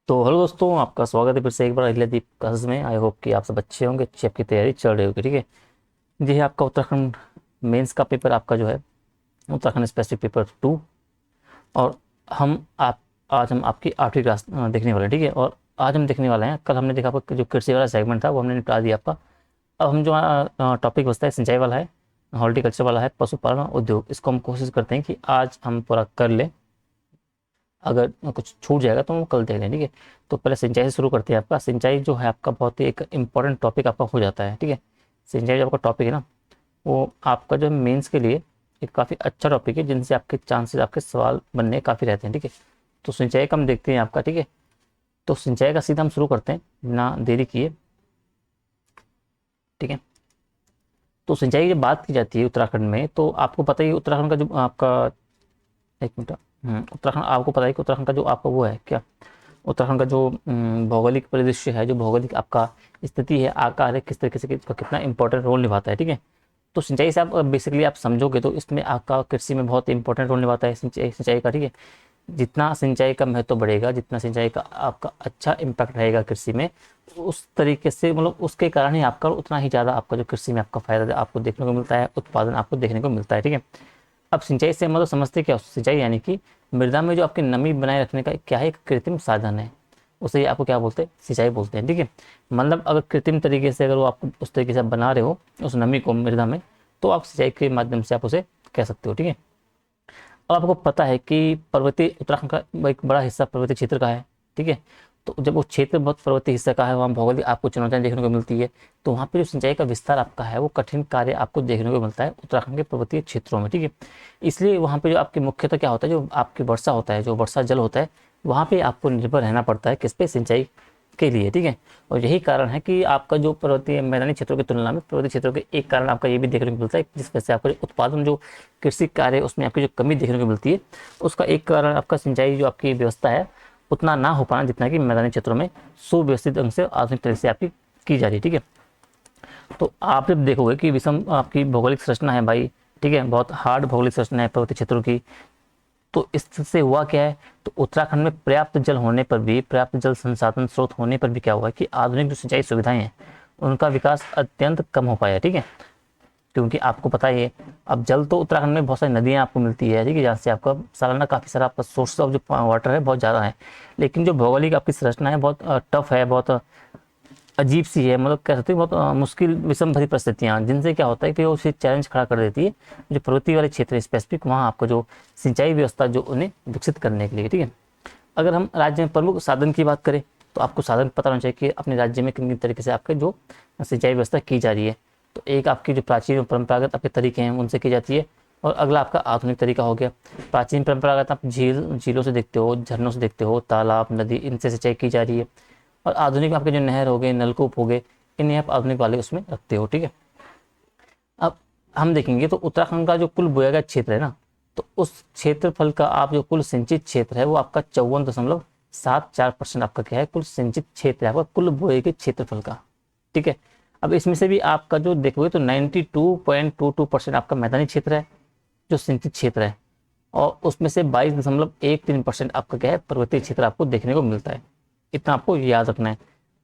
तो हेलो दोस्तों, आपका स्वागत है फिर से एक बार अहिल्यादीप क्लासेस में। आई होप कि आप सब अच्छे होंगे, अच्छी आपकी तैयारी चल रही होगी। ठीक है, ये है आपका उत्तराखंड मेंस का पेपर, आपका जो है उत्तराखंड स्पेसिफिक पेपर 2। और हम आप आज हम आपकी 8वीं क्लास देखने वाले हैं। ठीक है, और आज हम देखने वाले हैं, कल हमने देखा आपका जो कृषि वाला सेगमेंट था वो हमने निपटा दिया आपका। अब हम जो टॉपिक बचता है सिंचाई वाला है, हॉर्टिकल्चर वाला है, पशुपालन और उद्योग। इसको हम कोशिश करते हैं कि आज हम पूरा कर लें। अगर कुछ छूट जाएगा तो हम कल देख लें। ठीक है, तो पहले सिंचाई से शुरू करते हैं। आपका सिंचाई जो है आपका बहुत ही एक इम्पॉर्टेंट टॉपिक आपका हो जाता है। ठीक है, सिंचाई जो आपका टॉपिक है ना, वो आपका जो मेंस के लिए एक काफ़ी अच्छा टॉपिक है, जिनसे आपके चांसेस, आपके सवाल बनने काफ़ी रहते हैं। ठीक है, तो सिंचाई का हम देखते हैं आपका। ठीक है, तो सिंचाई का सीधा हम शुरू करते हैं बिना देरी किए। ठीक है, तो सिंचाई की जब बात की जाती है उत्तराखंड में, तो आपको पता ही है उत्तराखंड का जो आपका, एक मिनट। उत्तराखंड आपको पता है कि उत्तराखंड का जो आपका वो है क्या, उत्तराखंड का जो भौगोलिक परिदृश्य है, जो भौगोलिक आपका स्थिति है, आकार है, किस तरीके से इसका कितना इंपॉर्टेंट रोल निभाता है। ठीक है, तो सिंचाई से आप बेसिकली आप समझोगे तो इसमें आपका कृषि में बहुत इंपॉर्टेंट रोल निभाता है सिंचाई का। ठीक है, जितना सिंचाई का महत्व बढ़ेगा, जितना सिंचाई का आपका अच्छा इम्पैक्ट रहेगा कृषि में, उस तरीके से मतलब उसके कारण ही आपका उतना ही ज़्यादा आपका जो कृषि में आपका फायदा आपको देखने को मिलता है, उत्पादन आपको देखने को मिलता है। ठीक है, अब सिंचाई से मतलब समझते क्या हो? सिंचाई यानी कि मृदा में जो आपकी नमी बनाए रखने का क्या है, एक कृत्रिम साधन है। उसे आपको क्या बोलते हैं? सिंचाई बोलते हैं। ठीक है, मतलब अगर कृत्रिम तरीके से अगर वो आप उस तरीके से आप बना रहे हो उस नमी को मृदा में, तो आप सिंचाई के माध्यम से आप उसे कह सकते हो। ठीक है, अब आपको पता है कि पर्वतीय उत्तराखंड का एक बड़ा हिस्सा पर्वतीय क्षेत्र का है। ठीक है, तो जब वो क्षेत्र बहुत पर्वतीय हिस्सा का है, वहाँ भौगोलिक आपको चुनौतियाँ देखने को मिलती है, तो वहाँ पे जो सिंचाई का विस्तार आपका है वो कठिन कार्य आपको देखने को मिलता है उत्तराखंड के पर्वतीय क्षेत्रों में। ठीक है, इसलिए वहाँ पे जो आपकी मुख्यतः क्या होता है, जो आपकी वर्षा होता है, जो वर्षा जल होता है, वहाँ पे आपको निर्भर रहना पड़ता है किस पे? सिंचाई के लिए। ठीक है, और यही कारण है कि आपका जो पर्वतीय मैदानी क्षेत्रों की तुलना में पर्वतीय क्षेत्रों के एक कारण आपका ये भी देखने को मिलता है, जिस वजह से आपका जो उत्पादन, जो कृषि कार्य है, उसमें आपकी जो कमी देखने को मिलती है, उसका एक कारण आपका सिंचाई जो आपकी व्यवस्था है उतना ना हो पाना जितना कि मैदानी क्षेत्रों में सुव्यवस्थित ढंग से आधुनिक तरह से आपकी की जा रही है। ठीक है, तो आप जब देखोगे कि विषम आपकी भौगोलिक संरचना है भाई, ठीक है, बहुत हार्ड भौगोलिक संरचना है पर्वतीय क्षेत्रों की, तो इससे हुआ क्या है, तो उत्तराखंड में पर्याप्त जल होने पर भी, पर्याप्त जल संसाधन स्रोत होने पर भी क्या हुआ कि आधुनिक जो सिंचाई सुविधाएं हैं उनका विकास अत्यंत कम हो पाया। ठीक है, क्योंकि आपको पता ही है, अब जल तो उत्तराखंड में बहुत सारी नदियाँ आपको मिलती है, ठीक है, जहाँ से आपका सालाना काफ़ी सारा आपका सोर्स ऑफ जो वाटर है बहुत ज़्यादा है। लेकिन जो भौगोलिक आपकी संरचना है बहुत टफ है, बहुत अजीब सी है, मतलब कह सकते हैं बहुत मुश्किल विषम भरी परिस्थितियाँ, जिनसे क्या होता है कि वो उसे चैलेंज खड़ा कर देती है जो पर्वतीय वाले क्षेत्र स्पेसिफिक, वहाँ आपको जो सिंचाई व्यवस्था जो उन्हें विकसित करने के लिए। ठीक है, अगर हम राज्य में प्रमुख साधन की बात करें, तो आपको साधन पता होना चाहिए कि अपने राज्य में किन किन तरीके से आपके जो सिंचाई व्यवस्था की जा रही है। तो एक आपकी जो प्राचीन और परंपरागत आपके तरीके हैं उनसे की जाती है, और अगला आपका आधुनिक तरीका हो गया। प्राचीन परंपरागत आप झीलों से देखते हो, झरनों से देखते हो, तालाब, नदी, इनसे सिंचाई की जा रही है। और आधुनिक में आपके जो नहर हो गए, नलकूप हो गए, इन्हें आप आधुनिक वाले उसमें रखते हो। ठीक है, अब हम देखेंगे तो उत्तराखंड का जो कुल बोया गया क्षेत्र है ना, तो उस क्षेत्रफल का आप जो कुल सिंचित क्षेत्र है वो आपका 54.74% आपका क्या है, कुल सिंचित क्षेत्र है आपका कुल बोए के क्षेत्रफल का। ठीक है, अब इसमें से भी आपका जो देखोगे तो 92.22% आपका मैदानी क्षेत्र है जो सिंचित क्षेत्र है, और उसमें से 22.13% आपका क्या है, पर्वतीय क्षेत्र आपको देखने को मिलता है। इतना आपको याद रखना है।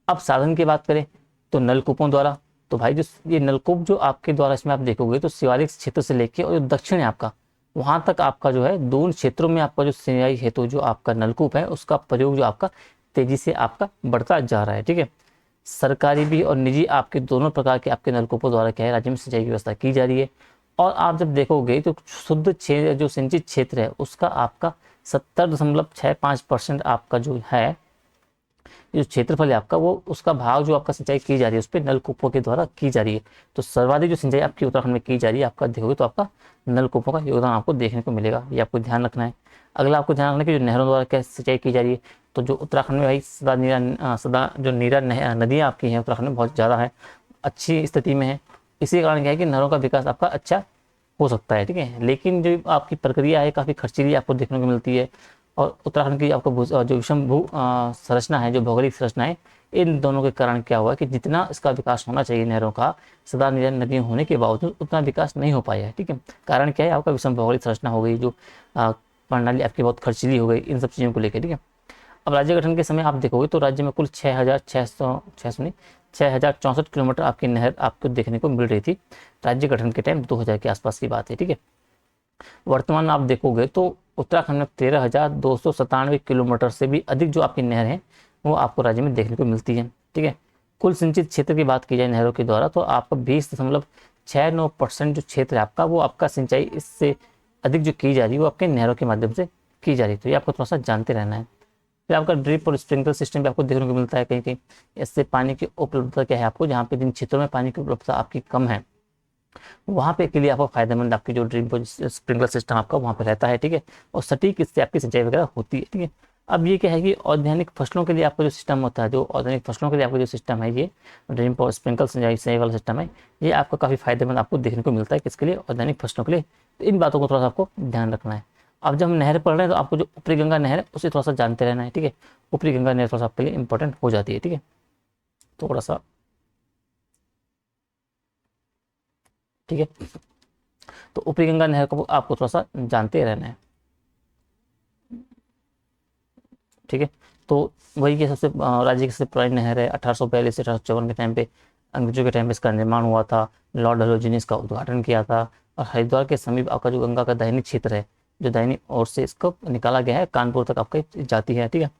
अब साधन की बात करें तो नलकूपों द्वारा, तो भाई जो ये नलकूप जो आपके द्वारा इसमें आप देखोगे तो शिवालिक क्षेत्र से लेके और जो दक्षिण है आपका, वहां तक आपका जो है दोनों क्षेत्रों में आपका जो सिंचाई हेतु जो आपका नलकूप है उसका प्रयोग जो आपका तेजी से आपका बढ़ता जा रहा है। ठीक है, सरकारी भी और निजी आपके दोनों प्रकार के आपके नलकूपों द्वारा क्या है, राज्य में सिंचाई की व्यवस्था की जा रही है। और आप जब देखोगे तो शुद्ध क्षेत्र जो सिंचित क्षेत्र है उसका आपका 70.65% आपका जो है, जो क्षेत्रफल है आपका, वो उसका भाग जो आपका सिंचाई की जा रही है उस पर नलकूपों के द्वारा की जा रही है। तो सर्वाधिक जो सिंचाई आपकी उत्तराखंड में की जा रही है, आपका देखोगे तो आपका नलकूपों का योगदान आपको देखने को मिलेगा, ये आपको ध्यान रखना है। अगला आपको ध्यान रखना है कि जो नहरों द्वारा क्या सिंचाई की जा रही है, तो जो उत्तराखंड में भाई सदा जो नीरा नदियाँ आपकी हैं उत्तराखंड में बहुत ज़्यादा है, अच्छी स्थिति में है। इसी कारण क्या है कि नहरों का विकास आपका अच्छा हो सकता है। ठीक है, लेकिन जो आपकी प्रक्रिया है काफ़ी खर्चीली आपको देखने को मिलती है, और उत्तराखंड की आपको जो विषम भू संरचना है, जो भौगोलिक संरचना है, इन दोनों के कारण क्या हुआ कि जितना इसका विकास होना चाहिए नहरों का, सदा निरंतर नदियाँ होने के बावजूद उतना विकास नहीं हो पाया है। ठीक है, कारण क्या है, आपका विषम भौगोलिक संरचना हो गई, जो प्रणाली आपकी बहुत खर्चीली हो गई, इन सब चीज़ों को लेकर। ठीक है, अब राज्य गठन के समय आप देखोगे तो राज्य में कुल 6,64 किलोमीटर आपकी नहर आपको देखने को मिल रही थी राज्य गठन के टाइम 2000 के आसपास की बात है, ठीक है। वर्तमान में आप देखोगे तो उत्तराखंड में 13,297 किलोमीटर से भी अधिक जो आपकी नहर है वो आपको राज्य में देखने को मिलती है, ठीक है। कुल सिंचित क्षेत्र की बात की जाए नहरों के द्वारा तो आपका 20.69% जो क्षेत्र है आपका, वो आपका सिंचाई इससे अधिक जो की जा रही है वो आपके नहरों के माध्यम से की जा रही है। तो ये आपको थोड़ा सा जानते रहना है। फिर आपका ड्रिप और स्प्रिंकलर सिस्टम भी आपको देखने को मिलता है कहीं कहीं। इससे पानी की उपलब्धता क्या है आपको, जहाँ पे जिन क्षेत्रों में पानी की उपलब्धता आपकी कम है वहाँ पे के लिए आपको फायदेमंद आपकी जो ड्रिप और स्प्रिंकलर सिस्टम आपका वहाँ पे रहता है, ठीक है। और सटीक इससे आपकी सिंचाई वगैरह होती है, ठीक है। अब ये क्या है कि औद्यानिक फसलों के लिए आपका जो सिस्टम होता है, जो औद्यानिक फसलों के लिए आपका जो सिस्टम है, ये ड्रिप और स्प्रिंकल सिंचाई वाला सिस्टम है, ये आपका काफ़ी फायदेमंद आपको देखने को मिलता है। किसके लिए? औद्यानिक फसलों के लिए। तो इन बातों को थोड़ा सा आपको ध्यान रखना है। अब जब हम नहर पढ़ रहे हैं तो आपको जो ऊपरी गंगा नहर है उसे थोड़ा सा जानते रहना है, ठीक है। ऊपरी गंगा नहर थोड़ा सा आपके लिए इंपॉर्टेंट हो जाती है, ठीक है, थोड़ा सा, ठीक है। तो ऊपरी गंगा नहर को आपको थोड़ा सा जानते रहना है, ठीक है। तो वही कि सबसे राज्य की सबसे पुरानी नहर है। 1842 से 1854 के टाइम पे अंग्रेजों के टाइम पे इसका निर्माण हुआ था। लॉर्ड डलहौजी ने इसका उद्घाटन किया था। और हरिद्वार के समीप आपका जो गंगा का दाहिनी क्षेत्र है, जो दाहिनी ओर से इसको निकाला गया है, कानपुर तक आपका जाती है, ठीक है।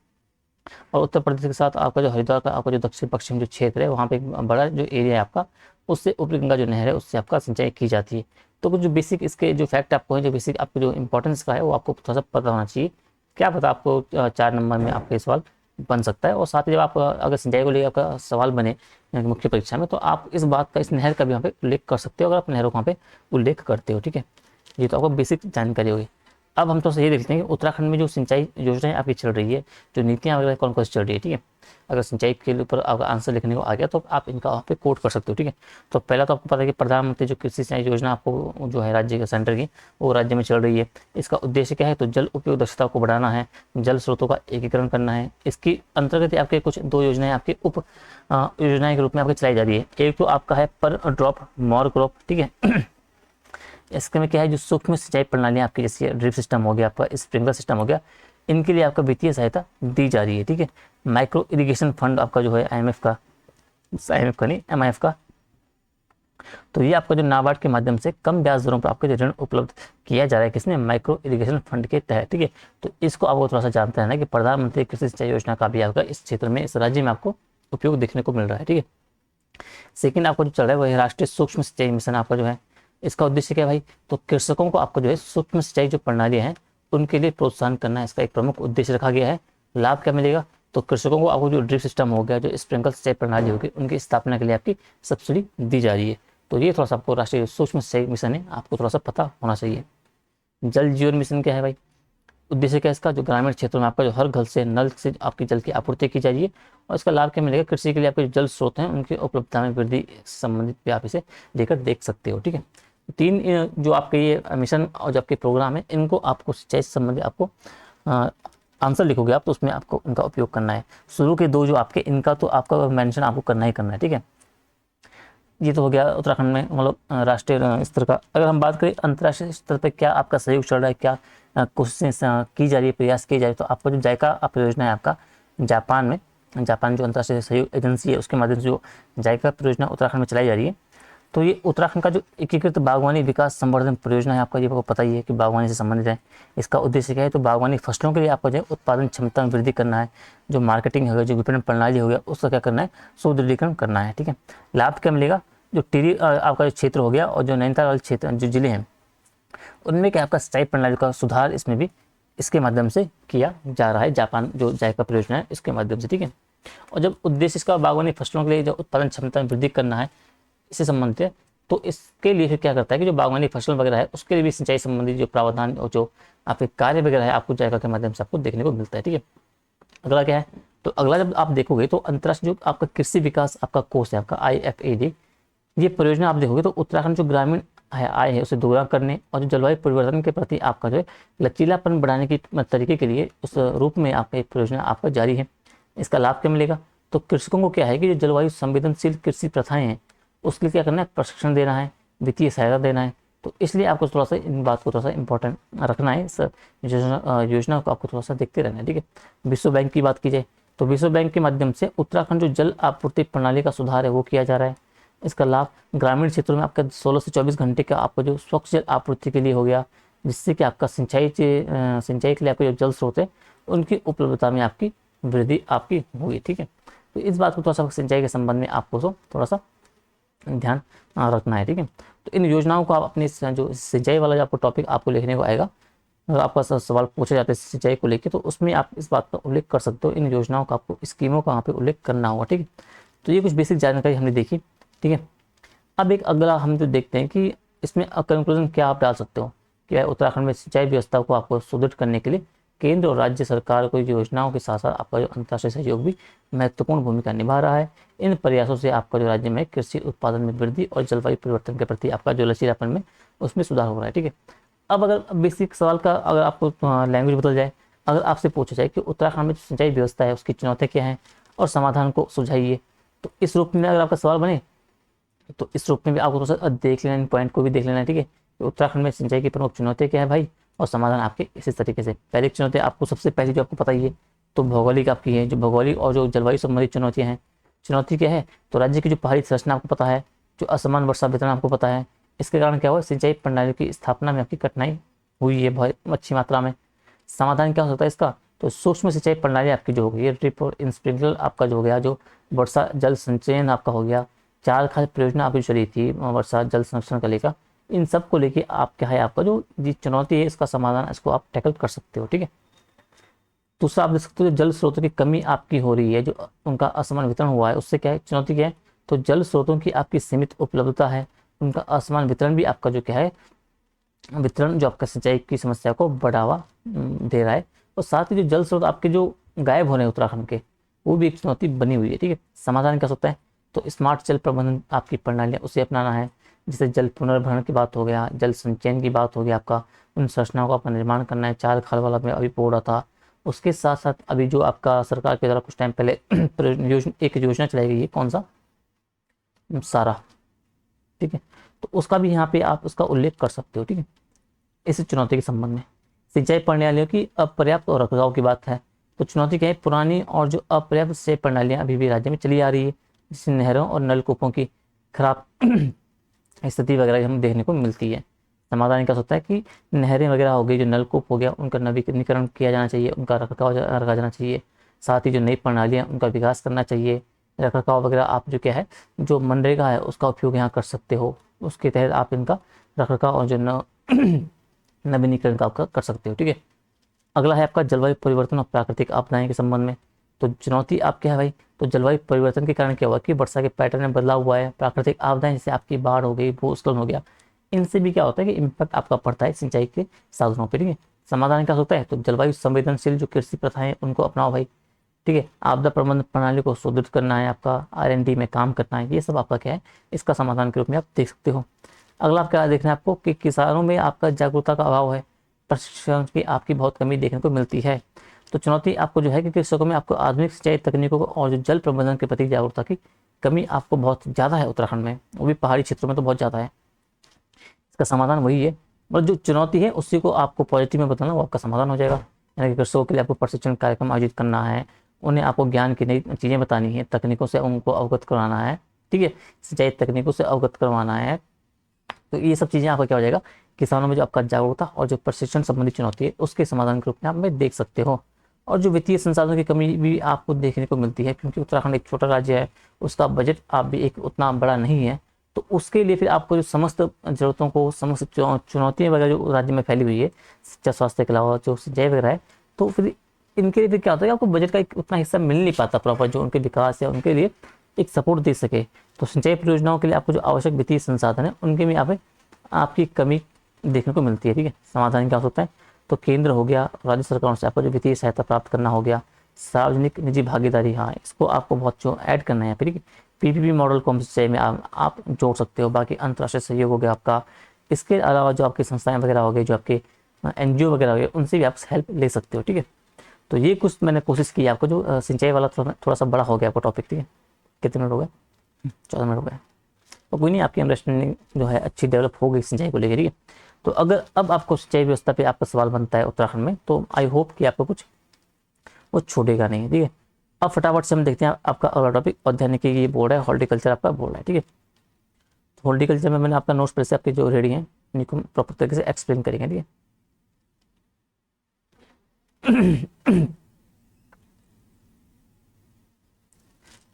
और उत्तर प्रदेश के साथ आपका जो हरिद्वार का आपका जो दक्षिण पश्चिम जो क्षेत्र है वहाँ पे एक बड़ा जो एरिया है आपका, उससे ऊपरी गंगा जो नहर है उससे आपका सिंचाई की जाती है। तो कुछ जो बेसिक इसके जो फैक्ट आपको है, जो बेसिक आपको जो इंपॉर्टेंस का है वो आपको थोड़ा सा पता होना चाहिए। क्या पता आपको 4 नंबर में आपका सवाल बन सकता है। और साथ ही जब आप अगर सिंचाई को लेकर आपका सवाल बने मुख्य परीक्षा में, तो आप इस बात का, इस नहर का भी वहाँ पे उल्लेख कर सकते हो अगर आप नहरों को वहाँ पे उल्लेख करते हो, ठीक है। ये तो आपको बेसिक जानकारी होगी। अब हम तो ये देखते हैं कि उत्तराखंड में जो सिंचाई योजनाएं आपकी चल रही है, जो नीतियां वगैरह कौन कौन सी चल रही है, ठीक है। अगर सिंचाई के ऊपर आपका आंसर लिखने को आ गया तो आप इनका वहाँ पे कोट कर सकते हो, ठीक है। तो पहला तो आपको पता है कि प्रधानमंत्री जो कृषि सिंचाई योजना आपको जो है राज्य के सेंटर की, वो राज्य में चल रही है। इसका उद्देश्य क्या है? तो जल उपयोग दक्षता को बढ़ाना है, जल स्रोतों का एकीकरण करना है। इसकी अंतर्गत आपके कुछ 2 योजनाएं आपके उप योजनाएं के रूप में आपकी चलाई जा रही है। एक तो आपका है पर ड्रॉप मोर क्रॉप, ठीक है। इसके में क्या है, जो सूक्ष्म सिंचाई प्रणाली आपकी जैसे ड्रिप सिस्टम हो गया, आपका स्प्रिंकलर सिस्टम हो गया, इनके लिए आपका वित्तीय सहायता दी जा रही है, ठीक है। माइक्रो इरिगेशन फंड आपका जो है IMF का नहीं, MIF का, तो ये आपका जो नाबार्ड के माध्यम से कम ब्याज दरों पर आपको जो ऋण उपलब्ध किया जा रहा है, किसमें? माइक्रो इरिगेशन फंड के तहत, ठीक है। तो इसको आपको थोड़ा सा जानते रहना है कि प्रधानमंत्री कृषि सिंचाई योजना का भी आपका इस क्षेत्र में, इस राज्य में आपको उपयोग देखने को मिल रहा है, ठीक है। सेकेंड आपको जो चल रहा है वह राष्ट्रीय सूक्ष्म सिंचाई मिशन आपका जो है, इसका उद्देश्य क्या है भाई? तो कृषकों को आपको जो है सूक्ष्म सिंचाई जो प्रणाली है उनके लिए प्रोत्साहन करना है, इसका एक प्रमुख उद्देश्य रखा गया है। लाभ क्या मिलेगा? तो कृषकों को आपको जो ड्रिप सिस्टम हो गया, जो स्प्रिंकल सिंचाई प्रणाली होगी, उनकी स्थापना के लिए आपकी सब्सिडी दी जा रही है। तो ये थोड़ा सा आपको राष्ट्रीय सूक्ष्म सिंचाई मिशन है, आपको थोड़ा सा पता होना चाहिए। जल जीवन मिशन क्या है भाई? उद्देश्य क्या है इसका? जो ग्रामीण क्षेत्रों में आपका जो हर घर से नल से आपकी जल की आपूर्ति की जा रही है। और इसका लाभ क्या मिलेगा? कृषि के लिए आपके जो जल स्रोत हैं उनकी उपलब्धता में वृद्धि संबंधित भी आप इसे लेकर देख सकते हो, ठीक है। 3 जो आपके ये मिशन और जो आपके प्रोग्राम है, इनको आपको सिंचाई से संबंधित आपको आंसर लिखोगे आप तो उसमें आपको इनका उपयोग करना है। शुरू के 2 जो आपके, इनका तो आपका मेंशन आपको करना ही करना है, ठीक है। ये तो हो गया उत्तराखंड में मतलब राष्ट्रीय स्तर का। अगर हम बात करें अंतर्राष्ट्रीय स्तर पर क्या आपका सहयोग चल रहा है, क्या कोशिशें की जा रही है, प्रयास किए जा रहे हैं, तो आपका जो जायका परियोजना है आपका जापान में, जापान जो अंतर्राष्ट्रीय सहयोग एजेंसी है उसके माध्यम से जो जायका परियोजना उत्तराखंड में चलाई जा रही है। तो ये उत्तराखंड का जो एकीकृत बागवानी विकास संवर्धन परियोजना है आपका, ये आपको पता ही है कि बागवानी से संबंधित है। इसका उद्देश्य क्या है? तो बागवानी फसलों के लिए आपको जो है उत्पादन क्षमता में वृद्धि करना है, जो मार्केटिंग होगा, जो विपणन प्रणाली हो गया, उसका क्या करना है? सुदृढ़ीकरण करना है, ठीक है। लाभ क्या मिलेगा? जो टिहरी आपका जो क्षेत्र हो गया और जो नैनीताल वाले क्षेत्र जो जिले हैं उनमें क्या आपका सिंचाई प्रणाली का सुधार इसमें भी इसके माध्यम से किया जा रहा है, जापान जो जायका परियोजना है इसके माध्यम से, ठीक है। और जब उद्देश्य इसका बागवानी फसलों के लिए जो उत्पादन क्षमता में वृद्धि करना है, इससे संबंधित है, तो इसके लिए फिर क्या करता है कि जो बागवानी फसल वगैरह है उसके लिए भी सिंचाई संबंधित जो प्रावधान और जो आपके कार्य वगैरह है आपको जायका के माध्यम से आपको देखने को मिलता है, ठीक है। अगला क्या है? तो अगला जब आप देखोगे तो अंतर्राष्ट्रीय जो आपका कृषि विकास आपका कोष है आपका IFAD, ये परियोजना आप देखोगे तो उत्तराखंड जो ग्रामीण आय है उसे दोगुना करने और जो जलवायु परिवर्तन के प्रति आपका जो है लचीलापन बढ़ाने की तरीके के लिए उस रूप में आपका एक परियोजना आपका जारी है। इसका लाभ क्या मिलेगा? तो कृषकों को क्या है कि जो जलवायु संवेदनशील कृषि प्रथाएं हैं उसके लिए क्या करना है? प्रशिक्षण देना है, वित्तीय सहायता देना है, तो इसलिए आपको थोड़ा सा इन बात को थोड़ा सा इंपॉर्टेंट रखना है, इस योजना को आपको थोड़ा सा देखते रहना है, ठीक है। विश्व बैंक की बात की जाए तो विश्व बैंक के माध्यम से उत्तराखंड जो जल आपूर्ति प्रणाली का सुधार है वो किया जा रहा है। इसका लाभ ग्रामीण क्षेत्रों में आपका 16 से 24 घंटे का आपका जो स्वच्छ जल आपूर्ति के लिए हो गया, जिससे कि आपका सिंचाई के लिए आपके जो जल स्रोत है उनकी उपलब्धता में आपकी वृद्धि आपकी होगी, ठीक है। तो इस बात को थोड़ा सा सिंचाई के संबंध में आपको थोड़ा सा ध्यान रखना है, ठीक है। तो इन योजनाओं को आप अपने जो सिंचाई वाला जो आपको टॉपिक आपको लिखने को आएगा, अगर आपका सवाल पूछे जाते हैं सिंचाई को लेकर, तो उसमें आप इस बात का उल्लेख कर सकते हो, इन योजनाओं का आपको स्कीमों का वहाँ पे उल्लेख करना होगा, ठीक है। तो ये कुछ बेसिक जानकारी हमने देखी, ठीक है। अब एक अगला हम जो देखते हैं कि इसमें कंक्लूजन क्या आप डाल सकते हो कि उत्तराखंड में सिंचाई व्यवस्था को आपको सुदृढ़ करने के लिए केंद्र और राज्य सरकार को योजनाओं के साथ साथ आपका जो अंतर्राष्ट्रीय सहयोग भी महत्वपूर्ण भूमिका निभा रहा है। इन प्रयासों से आपका जो राज्य में कृषि उत्पादन में वृद्धि और जलवायु परिवर्तन के प्रति आपका जो लचीलापन में उसमें सुधार हो रहा है, ठीक है। अब अगर बेसिक सवाल का अगर आपको लैंग्वेज बदल जाए, अगर आपसे पूछा जाए कि उत्तराखंड में जो सिंचाई व्यवस्था है उसकी चुनौतियाँ क्या हैं और समाधान को सुझाइए, तो इस रूप में अगर आपका सवाल बने तो इस रूप में भी आपको थोड़ा सा देख लेना, इन पॉइंट को भी देख लेना है, ठीक है। कि उत्तराखंड में सिंचाई की प्रमुख चुनौतियाँ क्या है भाई, और समाधान आपके इसी तरीके से। पहली चुनौती आपको सबसे पहली जो आपको पता ही है तो भौगोलिक आपकी है, जो भौगोलिक और जो जलवायु संबंधी चुनौतियाँ हैं। चुनौती क्या है, तो राज्य की जो पहाड़ी संरचना आपको पता है, जो असमान वर्षा वितरण आपको पता है, इसके कारण क्या हुआ, सिंचाई प्रणाली की स्थापना में आपकी कठिनाई हुई है बहुत अच्छी मात्रा में। समाधान क्या हो सकता है इसका, तो सूक्ष्म सिंचाई प्रणाली आपकी जो हो गई, ड्रिप और स्प्रिंकलर आपका जो हो गया, जो वर्षा जल संचयन आपका हो गया, चार खाल परियोजना आपकी चली थी वर्षा जल संरक्षण का लेकर, इन सब को लेके आप क्या है आपका जो चुनौती है इसका समाधान इसको आप टैकल कर सकते हो, ठीक है। दूसरा आप देख सकते हो जल स्रोतों की कमी आपकी हो रही है, जो उनका असमान वितरण हुआ है, उससे क्या है चुनौती क्या है, तो जल स्रोतों की आपकी सीमित उपलब्धता है, उनका असमान वितरण भी आपका जो क्या है वितरण जो आपका सिंचाई की समस्या को बढ़ावा दे रहा है। और साथ ही जो जल स्रोत आपके जो गायब हो रहे हैं उत्तराखंड के, वो भी एक चुनौती बनी हुई है, ठीक है। समाधान क्या सकता है, तो स्मार्ट जल प्रबंधन आपकी प्रणालियाँ उसे अपनाना है, जैसे जल पुनर्भरण की बात हो गया, जल संचयन की बात हो गया, आपका उन संरचनाओं का आपका निर्माण करना है। चार खाल वाला में अभी बोल रहा था, उसके साथ साथ अभी जो आपका सरकार के द्वारा कुछ टाइम पहले एक योजना चलाई गई है, कौन सा, सारा, ठीक है। तो उसका भी यहाँ पे आप उसका उल्लेख कर सकते हो, ठीक है। इस चुनौती के संबंध में सिंचाई प्रणालियों की अपर्याप्त और रखरखाव की बात है, तो चुनौती क्या है, पुरानी और जो अपर्याप्त सिंचाई प्रणालियाँ अभी भी राज्य में चली आ रही है, जिससे नहरों और नलकूपों की खराब स्थिति वगैरह हमें देखने को मिलती है। समाधान क्या होता है कि नहरें वगैरह हो गई, जो नलकूप हो गया, उनका नवीनीकरण किया जाना चाहिए, उनका रखरखाव रखा जाना चाहिए। साथ ही जो नई प्रणालियाँ उनका विकास करना चाहिए। रखरखाव वगैरह आप जो क्या है जो मनरेगा है उसका उपयोग यहाँ कर सकते हो, उसके तहत आप इनका रखरखाव और जो नवीनीकरण का आपका कर सकते हो, ठीक है। अगला है आपका जलवायु परिवर्तन और प्राकृतिक आपदाएं के संबंध में, तो चुनौती आप क्या है भाई, तो जलवायु परिवर्तन के कारण क्या हुआ कि वर्षा के पैटर्न में बदलाव हुआ है। प्राकृतिक आपदाएं जैसे आपकी बाढ़ हो गई, भूस्खलन हो गया, इनसे भी क्या होता है कि इम्पैक्ट आपका पड़ता है सिंचाई के साधनों पर, ठीक है। समाधान क्या होता है, तो जलवायु संवेदनशील जो कृषि प्रथाएं उनको अपनाओ भाई, ठीक है। आपदा प्रबंधन प्रणाली को सुदृढ़ करना है, आपका R&D में काम करना है, ये सब आपका क्या है इसका समाधान के रूप में आप देख सकते हो। अगला आप क्या देखना है आपको कि किसानों में आपका जागरूकता का अभाव है, प्रशिक्षण की आपकी बहुत कमी देखने को मिलती है। तो चुनौती आपको जो है कि कृषकों में आपको आधुनिक सिंचाई तकनीकों को और जो जल प्रबंधन के प्रति जागरूकता की कमी आपको बहुत ज़्यादा है उत्तराखंड में, वो भी पहाड़ी क्षेत्रों में तो बहुत ज़्यादा है। इसका समाधान वही है, और जो चुनौती है उसी को आपको पॉजिटिव में बताना, वो आपका समाधान हो जाएगा। यानी कि कृषकों के लिए आपको प्रशिक्षण कार्यक्रम आयोजित करना है, उन्हें आपको ज्ञान की नई चीज़ें बतानी है, तकनीकों से उनको अवगत करवाना है, ठीक है, सिंचाई तकनीकों से अवगत करवाना है। तो ये सब चीज़ें आपका क्या हो जाएगा, किसानों में जो आपका जागरूकता और जो प्रशिक्षण संबंधी चुनौती है उसके समाधान के रूप में आप में देख सकते हो। और जो वित्तीय संसाधनों की कमी भी आपको देखने को मिलती है, क्योंकि उत्तराखंड एक छोटा राज्य है, उसका बजट आप भी एक उतना बड़ा नहीं है, तो उसके लिए फिर आपको जो समस्त जरूरतों को, समस्त चुनौतियाँ वगैरह जो राज्य में फैली हुई है, शिक्षा स्वास्थ्य के अलावा जो सिंचाई वगैरह है, तो फिर इनके लिए फिर क्या होता है कि आपको बजट का एक उतना हिस्सा मिल नहीं पाता प्रॉपर, जो उनके विकास या उनके लिए एक सपोर्ट दे सके। तो सिंचाई परियोजनाओं के लिए आपको जो आवश्यक वित्तीय संसाधन है उनके में आपकी कमी देखने को मिलती है, ठीक है। समाधान क्या हो सकता है, तो केंद्र हो गया, राज्य सरकारों से आपको जो वित्तीय सहायता प्राप्त करना हो गया, सार्वजनिक निजी भागीदारी, हाँ इसको आपको बहुत जो ऐड करना है, ठीक है। PPP मॉडल को सिंचाई में आप जोड़ सकते हो। बाकी अंतर्राष्ट्रीय सहयोग हो गया आपका, इसके अलावा जो आपकी संस्थाएं वगैरह हो गई, जो आपके NGO वगैरह हो गए, उनसे भी आप हेल्प ले सकते हो, ठीक है। तो ये कुछ मैंने कोशिश की आपको, जो सिंचाई वाला थोड़ा सा बड़ा हो गया आपको टॉपिक, ठीक है। कितने मिनट हो गए, 14 मिनट हो गए। और कोई नहीं, आपकी अंडरस्टैंडिंग जो है अच्छी डेवलप हो गई सिंचाई को लेकर, ठीक है। तो अगर अब आपको सिंचाई व्यवस्था पे आपका सवाल बनता है उत्तराखंड में, तो आई होप कि आपको कुछ वो छूटेगा नहीं, ठीक है। अब फटाफट से हम देखते हैं आपका अगला टॉपिक उद्यानिकी ये बोर्ड है, हॉर्टिकल्चर आपका बोर्ड है, ठीक है। तो हॉर्टिकल्चर में मैंने आपका नोट्स पहले से आपके जो रेडी हैं उनको प्रॉपर तरीके से एक्सप्लेन करेंगे, ठीक है।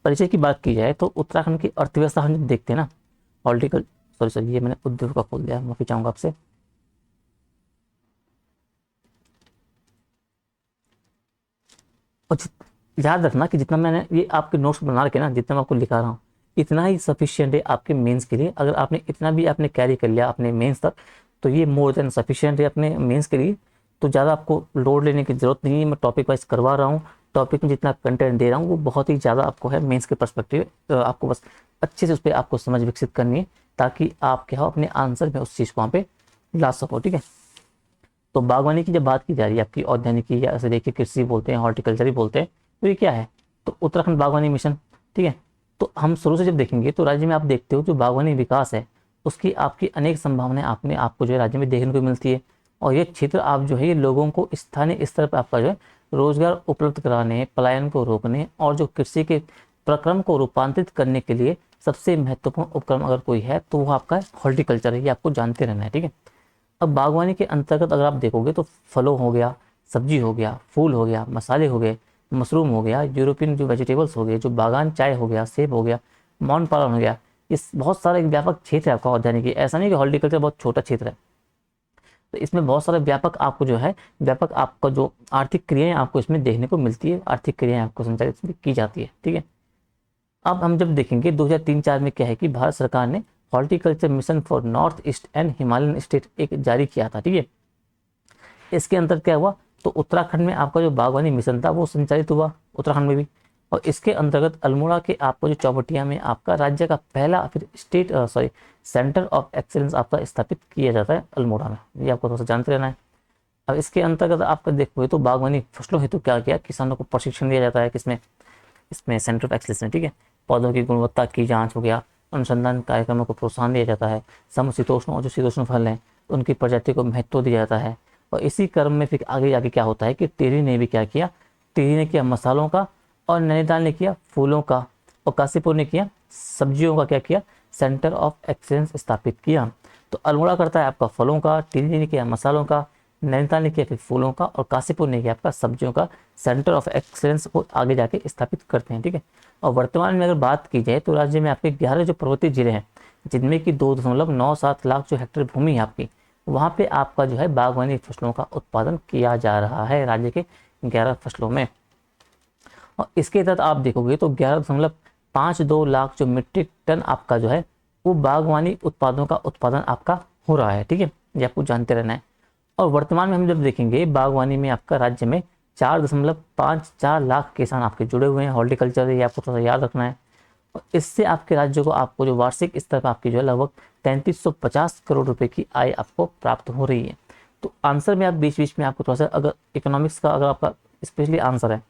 परिचय की बात की जाए तो उत्तराखंड की अर्थव्यवस्था हम जब देखते हैं ना, हॉर्टिकल सॉरी सॉरी ये मैंने उद्योग का खोल दिया, माफी चाहूंगा आपसे। और याद रखना कि जितना मैंने ये आपके नोट्स बना के ना, जितना मैं आपको लिखा रहा हूँ, इतना ही सफिशियंट है आपके मेंस के लिए। अगर आपने इतना भी आपने कैरी कर लिया अपने मेंस तक, तो ये मोर देन सफिशियंट है अपने मेंस के लिए। तो ज़्यादा आपको लोड लेने की जरूरत नहीं है, मैं टॉपिक वाइज करवा रहा हूँ। टॉपिक में जितना कंटेंट दे रहा हूँ वो बहुत ही ज़्यादा आपको है मेंस के परस्पेक्टिव, आपको बस अच्छे से उस पर आपको समझ विकसित करनी है, ताकि आप क्या हो अपने आंसर में उस चीज़ को वहाँ पे ला सको, ठीक है। तो बागवानी की जब बात की जा रही है आपकी, औद्यानिकी या ऐसे देखिए कृषि बोलते हैं, हॉर्टिकल्चर ही बोलते हैं, तो ये क्या है, तो उत्तराखंड बागवानी मिशन, ठीक है। तो हम शुरू से जब देखेंगे तो राज्य में आप देखते हो जो बागवानी विकास है उसकी आपकी अनेक संभावनाएं आपने आपको जो है राज्य में देखने को मिलती है। और ये क्षेत्र आप जो है ये लोगों को स्थानीय स्तर पर आपका जो है रोजगार उपलब्ध कराने, पलायन को रोकने और जो कृषि के प्रक्रम को रूपांतरित करने के लिए सबसे महत्वपूर्ण उपक्रम अगर कोई है तो वो आपका हॉर्टिकल्चर है, ये आपको जानते रहना है, ठीक है। अब बागवानी के अंतर्गत अगर आप देखोगे तो फलों हो गया, सब्जी हो गया, फूल हो गया, मसाले हो गए, मशरूम हो गया, यूरोपियन जो वेजिटेबल्स हो गए, जो बागान चाय हो गया, सेब हो गया, मौन पालन हो गया, इस बहुत सारा एक व्यापक क्षेत्र है आपका उद्यानिकी। ऐसा नहीं कि हॉर्टिकल्चर बहुत छोटा क्षेत्र है, तो इसमें बहुत सारा व्यापक आपको जो है व्यापक आपका जो आर्थिक क्रियाएं आपको इसमें देखने को मिलती है, आर्थिक क्रियाएं आपको संचालित इसमें की जाती है, ठीक है। अब हम जब देखेंगे 2003-4 में क्या है कि भारत सरकार ने horticulture mission for north east and Himalayan state एक जारी किया था, ठीक है। इसके अंतर्गत क्या हुआ, तो उत्तराखंड में आपका जो बागवानी मिशन था वो संचालित हुआ उत्तराखंड में भी। और इसके अंतर्गत अल्मोड़ा के आपको जो चौबटिया में आपका राज्य का पहला फिर स्टेट सेंटर ऑफ एक्सीलेंस आपका स्थापित किया जाता है अल्मोड़ा में, ये आपको थोड़ा सा जानते रहना है। अब इसके अंतर्गत आपका देखोगे तो बागवानी फसलों हेतु क्या किया, किसानों को प्रशिक्षण दिया जाता है, किसमें, इसमें सेंटर ऑफ एक्सीलेंस में, ठीक है। पौधों की गुणवत्ता की जांच हो गया, अनुसंधान कार्यक्रमों को प्रोत्साहन दिया जाता है, समशीतोष्ण और जो शीतोष्ण फल हैं उनकी प्रजाति को महत्व दिया जाता है। और इसी क्रम में फिर आगे आगे क्या होता है कि टिहरी ने भी क्या किया, टिहरी ने किया मसालों का, और नैनीताल ने किया फूलों का, और काशीपुर ने किया सब्जियों का क्या किया, सेंटर ऑफ एक्सीलेंस स्थापित किया। तो अल्मोड़ा करता है आपका फलों का, टिहरी ने किया मसालों का, नैनीताल ने किया फिर फूलों का, और काशीपुर ने किया आपका सब्जियों का सेंटर ऑफ एक्सीलेंस को आगे जाके स्थापित करते हैं, ठीक है। और वर्तमान में अगर बात की जाए तो राज्य में आपके 11 जो पर्वतीय जिले हैं, जिनमें कि 2.97 लाख जो हेक्टेयर भूमि है आपकी, वहाँ पे आपका जो है बागवानी फसलों का उत्पादन किया जा रहा है राज्य के 11 फसलों में। और इसके तहत आप देखोगे तो 11.52 लाख जो मीट्रिक टन आपका जो है वो बागवानी उत्पादों का उत्पादन आपका हो रहा है, ठीक है, ये आपको जानते रहना है। और वर्तमान में हम जब देखेंगे बागवानी में आपका राज्य में 4.54 लाख किसान आपके जुड़े हुए हैं, हॉर्टिकल्चर ये आपको थोड़ा सा याद रखना है। और इससे आपके राज्य को आपको जो वार्षिक स्तर पर आपकी जो है लगभग 3350 करोड़ रुपए की आय आपको प्राप्त हो रही है। तो आंसर में आप बीच बीच में आपको थोड़ा सा अगर इकोनॉमिक्स का अगर आपका स्पेशली आंसर है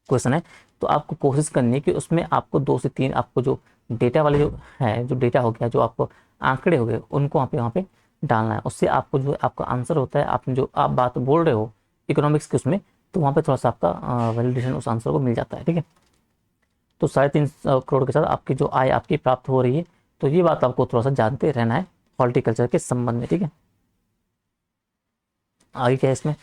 क्वेश्चन है, तो आपको कोशिश करनी है कि उसमें आपको 2 से 3 आपको जो डेटा वाले जो है, जो डेटा हो गया, जो आपको आंकड़े हो गए, उनको वहाँ पे डालना है। उससे आपको जो आपका आंसर होता है, आपने जो आप बात बोल रहे हो इकोनॉमिक्स के उसमें, तो वहाँ पे थोड़ा सा आपका वैलिडेशन उस आंसर को मिल जाता है, ठीक है। तो 3.5 करोड़ के साथ आपकी जो आय आपकी प्राप्त हो रही है, तो ये बात आपको थोड़ा सा जानते रहना है हॉर्टिकल्चर के संबंध में, ठीक है। आगे क्या है इसमें,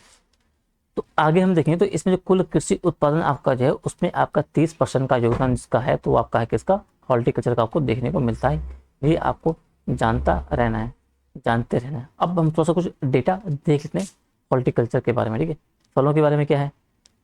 तो आगे हम देखेंगे तो इसमें जो कुल कृषि उत्पादन आपका जो है उसमें आपका 30% का योगदान जिसका है, तो आपका है किसका, हॉर्टिकल्चर का आपको देखने को मिलता है। ये आपको जानता रहना है, जानते रहना है। अब हम थोड़ा सा कुछ डेटा देख लेते हैं हॉर्टिकल्चर के बारे में, ठीक है। फलों के बारे में क्या है,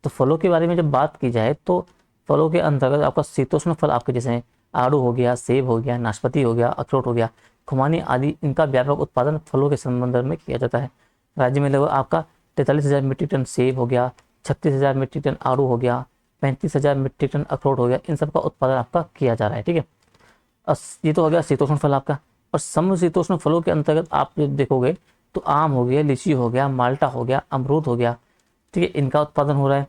तो फलों के बारे में जब बात की जाए तो फलों के अंतर्गत आपका शीतोष्ण फल आपके जैसे आड़ू हो गया, सेब हो गया, नाशपाती हो गया, अखरोट हो गया, खुमानी आदि, इनका व्यापक उत्पादन फलों के संबंध में किया जाता है। राज्य में लगभग आपका 43,000 मीट्रिक टन सेब हो गया, 36,000 मीट्रिक टन आड़ू हो गया, 35,000 मीट्रिक टन अखरोट हो गया, इन सब का उत्पादन आपका किया जा रहा है, ठीक है। ये तो हो गया शीतोष्ण फल आपका। और समशीतोष्ण फलों के अंतर्गत आप जब देखोगे तो आम हो गया, लीची हो गया, माल्टा हो गया, अमरूद हो गया, ठीक है, इनका उत्पादन हो रहा है।